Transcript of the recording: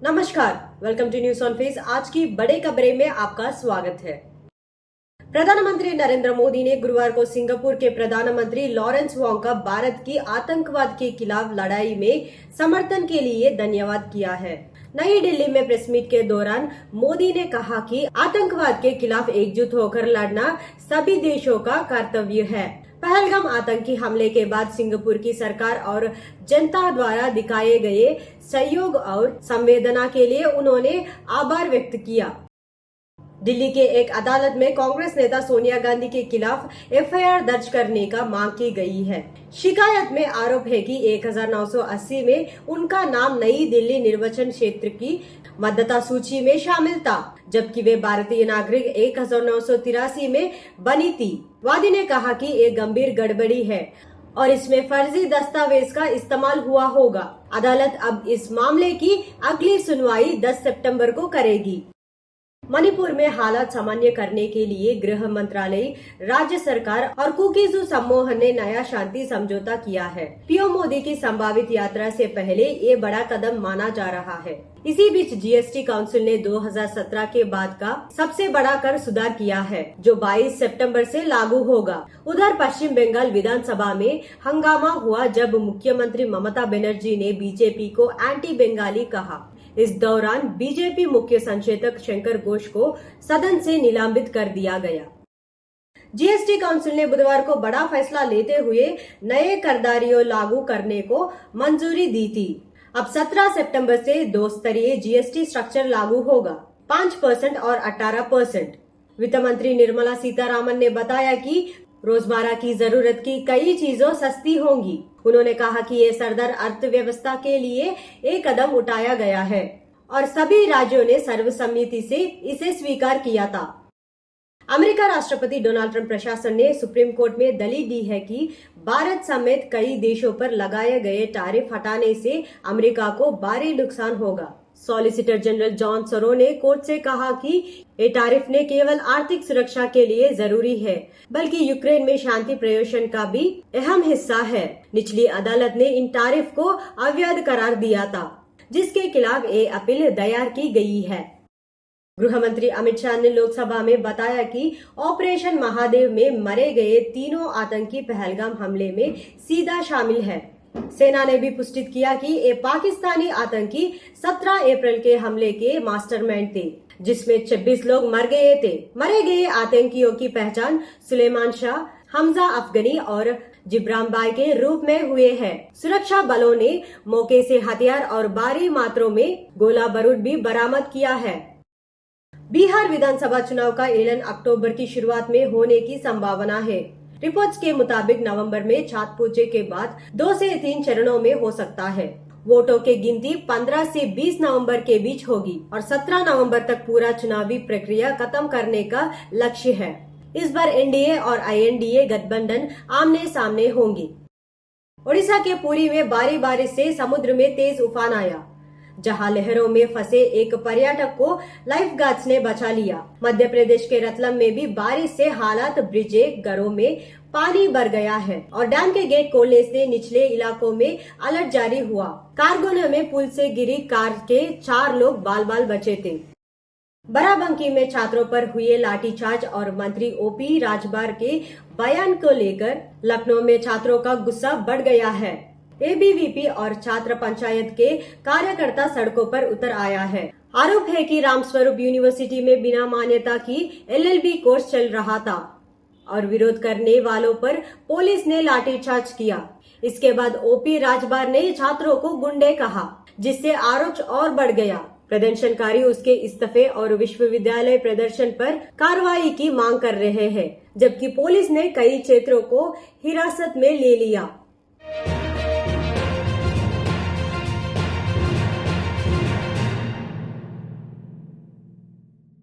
नमस्कार, welcome to news on face. आज की बड़े खबरें में आपका स्वागत है। प्रधानमंत्री नरेंद्र मोदी ने गुरुवार को सिंगापुर के प्रधानमंत्री लॉरेंस वोंग का भारत की आतंकवाद के खिलाफ लड़ाई में समर्थन के लिए धन्यवाद किया है। नई दिल्ली में प्रेस मीट के दौरान मोदी ने कहा कि आतंकवाद के खिलाफ एकजुट होकर लड़ना सभी देशों का कर्तव्य है। पहलगाम आतंकी हमले के बाद सिंगापुर की सरकार और जनता द्वारा दिखाए गए सहयोग और संवेदना के लिए उन्होंने आभार व्यक्त किया। दिल्ली के एक अदालत में कांग्रेस नेता सोनिया गांधी के खिलाफ एफआईआर दर्ज करने का मांग की गई है। शिकायत में आरोप है कि 1980 में उनका नाम नई दिल्ली निर्वाचन क्षेत्र की मतदाता सूची में शामिल था, जबकि वे भारतीय नागरिक 1983 में बनी थी। वादी ने कहा कि ये गंभीर गड़बड़ी है और इसमें फर्जी दस्तावेज का इस्तेमाल हुआ होगा। अदालत अब इस मामले की अगली सुनवाई 10 सितंबर को करेगी। मणिपुर में हालात सामान्य करने के लिए गृह मंत्रालय, राज्य सरकार और कुकीज़ू समूह ने नया शांति समझौता किया है। पीएम मोदी की संभावित यात्रा से पहले ये बड़ा कदम माना जा रहा है। इसी बीच जीएसटी काउंसिल ने 2017 के बाद का सबसे बड़ा कर सुधार किया है, जो 22 सितंबर से लागू होगा। उधर पश्चिम बंगाल विधानसभा में हंगामा हुआ जब मुख्यमंत्री ममता बनर्जी ने बीजेपी को एंटी बंगाली कहा। इस दौरान बीजेपी मुख्य संचेतक शंकर घोष को सदन से निलंबित कर दिया गया। जीएसटी काउंसिल ने बुधवार को बड़ा फैसला लेते हुए नए करदारियों लागू करने को मंजूरी दी थी। अब 17 सितंबर से 2 स्तरीय जीएसटी स्ट्रक्चर लागू होगा, 5% और 18%। वित्त मंत्री निर्मला सीतारामन ने बताया कि रोजमर्रा की जरूरत की कई चीजों सस्ती होंगी। उन्होंने कहा कि ये सरदर अर्थव्यवस्था के लिए एक कदम उठाया गया है और सभी राज्यों ने सर्वसम्मति से इसे स्वीकार किया था। अमेरिका राष्ट्रपति डोनाल्ड ट्रंप प्रशासन ने सुप्रीम कोर्ट में दलील दी है कि भारत समेत कई देशों पर लगाए गए टैरिफ हटाने से अमेरिका को भारी नुकसान होगा। सॉलिसिटर जनरल जॉन सरो ने कोर्ट से कहा कि ये टैरिफ ने केवल आर्थिक सुरक्षा के लिए जरूरी है, बल्कि यूक्रेन में शांति प्रयोजन का भी अहम हिस्सा है। निचली अदालत ने इन टैरिफ को अवैध करार दिया था, जिसके खिलाफ ये अपील दायर की गई है। गृह मंत्री अमित शाह ने लोकसभा में बताया कि ऑपरेशन महादेव में मारे गए तीनों आतंकी पहलगाम हमले में सीधा शामिल है। सेना ने भी पुष्टि किया कि ये पाकिस्तानी आतंकी 17 अप्रैल के हमले के मास्टरमाइंड थे, जिसमें 26 लोग मर गए थे। मरे गए आतंकियों की पहचान सुलेमान शाह, हमजा अफगानी और जिब्रान बाई के रूप में हुए हैं। सुरक्षा बलों ने मौके से हथियार और भारी मात्रा में गोला बारूद भी बरामद किया है। बिहार विधानसभा चुनाव का ऐलान अक्टूबर की शुरुआत में होने की संभावना है। रिपोर्ट्स के मुताबिक नवंबर में छात्र पूछे के बाद 2 से 3 चरणों में हो सकता है। वोटों की गिनती 15 से 20 नवंबर के बीच होगी और 17 नवंबर तक पूरा चुनावी प्रक्रिया खत्म करने का लक्ष्य है। इस बार एनडीए और आईएनडीए गठबंधन आमने सामने होंगी। ओडिशा के पुरी में भारी बारिश से समुद्र में तेज उफान आया, जहां लहरों में फंसे एक पर्यटक को लाइफ गार्ड्स ने बचा लिया। मध्य प्रदेश के रतलम में भी बारिश से हालात ब्रिजें, घरों में पानी भर गया है और डैम के गेट खोलने से निचले इलाकों में अलर्ट जारी हुआ। कारगोना में पुल से गिरी कार के 4 लोग बाल बाल बचे थे। बाराबंकी में छात्रों पर हुए लाठीचार्ज और मंत्री ओपी राजभर के बयान को लेकर लखनऊ में छात्रों का गुस्सा बढ़ गया है। एबीवीपी और छात्र पंचायत के कार्यकर्ता सड़कों पर उतर आया है। आरोप है कि रामस्वरूप यूनिवर्सिटी में बिना मान्यता की एलएलबी कोर्स चल रहा था और विरोध करने वालों पर पुलिस ने लाठीचार्ज किया। इसके बाद ओपी राजभर ने छात्रों को गुंडे कहा, जिससे आक्रोश और बढ़ गया। प्रदर्शनकारी उसके इस्तीफे और विश्वविद्यालय प्रदर्शन पर कार्रवाई की मांग कर रहे हैं, जबकि पुलिस ने कई छात्रों को हिरासत में ले लिया।